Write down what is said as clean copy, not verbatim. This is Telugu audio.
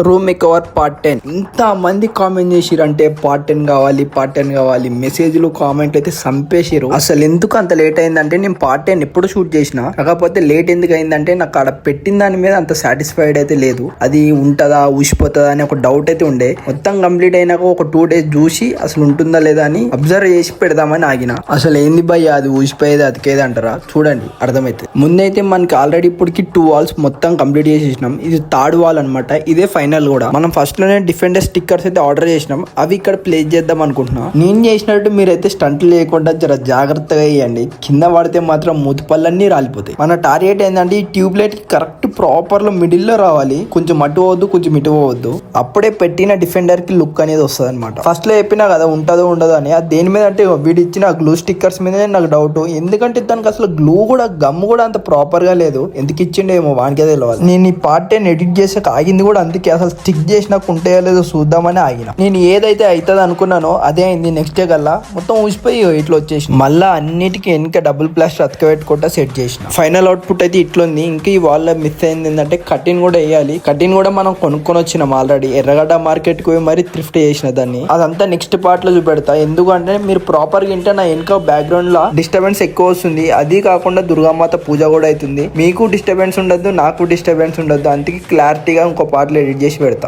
రూమ్ మేకవర్ పార్ట్ 10 ఇంత మంది కామెంట్ చేసిరు అంటే పార్ట్ 10 కావాలి మెసేజ్లు కామెంట్లు అయితే సంపేసిరు. అసలు ఎందుకు అంత లేట్ అయిందంటే నేను పార్ట్ 10 ఎప్పుడు షూట్ చేసిన, కాకపోతే లేట్ ఎందుకు అయిందంటే నాకు ఆడ పెట్టిన దాని మీద అంత సాటిస్ఫైడ్ అయితే లేదు. అది ఉంటదా ఊసిపోతుందా అని ఒక డౌట్ అయితే ఉండే. మొత్తం కంప్లీట్ అయినాక ఒక 2 days చూసి అసలు ఉంటుందా లేదా అని అబ్జర్వ్ చేసి పెడదామని ఆగిన. అసలు ఏంది భయ్య అది ఊసిపోయేది అతికేది అంటారా, చూడండి అర్థమైతే. ముందైతే మనకి ఆల్రెడీ ఇప్పటికి 2 walls మొత్తం కంప్లీట్ చేసేసినాం. ఇది 3rd wall అనమాట. ఇదే ఫైనల్ కూడా. మనం ఫస్ట్ లోనే డిఫెండర్ స్టిక్కర్స్ అయితే ఆర్డర్ చేసినాం, అవి ఇక్కడ ప్లేస్ చేద్దాం అనుకుంటున్నా. నేను చేసినట్టు మీరైతే స్టంట్లు లేకుండా జర జాగ్రత్తగా వేయండి, కింద పడితే మాత్రం మూతిపళ్ళన్నీ రాలిపోతాయి. మన టార్గెట్ ఏంటంటే ఈ ట్యూబ్ లైట్ కరెక్ట్ ప్రాపర్ లో మిడిల్ లో రావాలి, కొంచెం అటు పోవద్దు కొంచెం ఇటు పోవద్దు. అప్పుడే పెట్టిన డిఫెండర్ కి లుక్ అనేది వస్తుంది అనమాట. ఫస్ట్ లో చెప్పినా కదా ఉంటుందో ఉండదో అని, అది దేని మీద అంటే వీడి ఇచ్చిన గ్లూ స్టిక్కర్స్ మీద నాకు డౌట్. ఎందుకంటే దానికి అసలు గ్లూ కూడా గమ్ కూడా అంత ప్రాపర్ గా లేదు, ఎందుకు ఇచ్చిండేమో వానికే తెలియాలి. నేను ఈ పార్ట్ 10 ఎడిట్ చేసాక ఆగింది కూడా అందుకే, అసలు స్టిక్ చేసినాక ఉంటాయో లేదో చూద్దామని ఆగిన. నేను ఏదైతే అవుతుంది అనుకున్నానో అదే అయింది. నెక్స్ట్ డే కల్లా మొత్తం ఊసిపోయి ఇట్లా వచ్చేసి మళ్ళీ అన్నిటికీ వెనక డబుల్ ప్లాస్టర్ అతకబెట్టుకుంటా సెట్ చేసిన. ఫైనల్ అవుట్పుట్ అయితే ఇట్లుంది. ఇంకా ఈ వాల్ మిస్ అయింది ఏంటంటే కటిన్ కూడా వేయాలి. కటిన్ కూడా మనం కొనుక్కొని వచ్చినాం ఆల్రెడీ, ఎర్రగడ్డ మార్కెట్ కి పోయి మరి థ్రిఫ్ట్ చేసిన దాన్ని. అదంతా నెక్స్ట్ పార్ట్ లో చూపెడతా. ఎందుకంటే మీరు ప్రాపర్ గా ఇంటే నా వెనక బ్యాక్గ్రౌండ్ లో డిస్టర్బెన్స్ ఎక్కువ వస్తుంది. అది కాకుండా దుర్గామాత పూజ కూడా అవుతుంది. మీకు డిస్టర్బెన్స్ ఉండద్దు, నాకు డిస్టర్బెన్స్ ఉండద్దు, అందుకే క్లారిటీగా ఇంకో పార్ట్ లో ఎడిట్ చేసి పెడతా.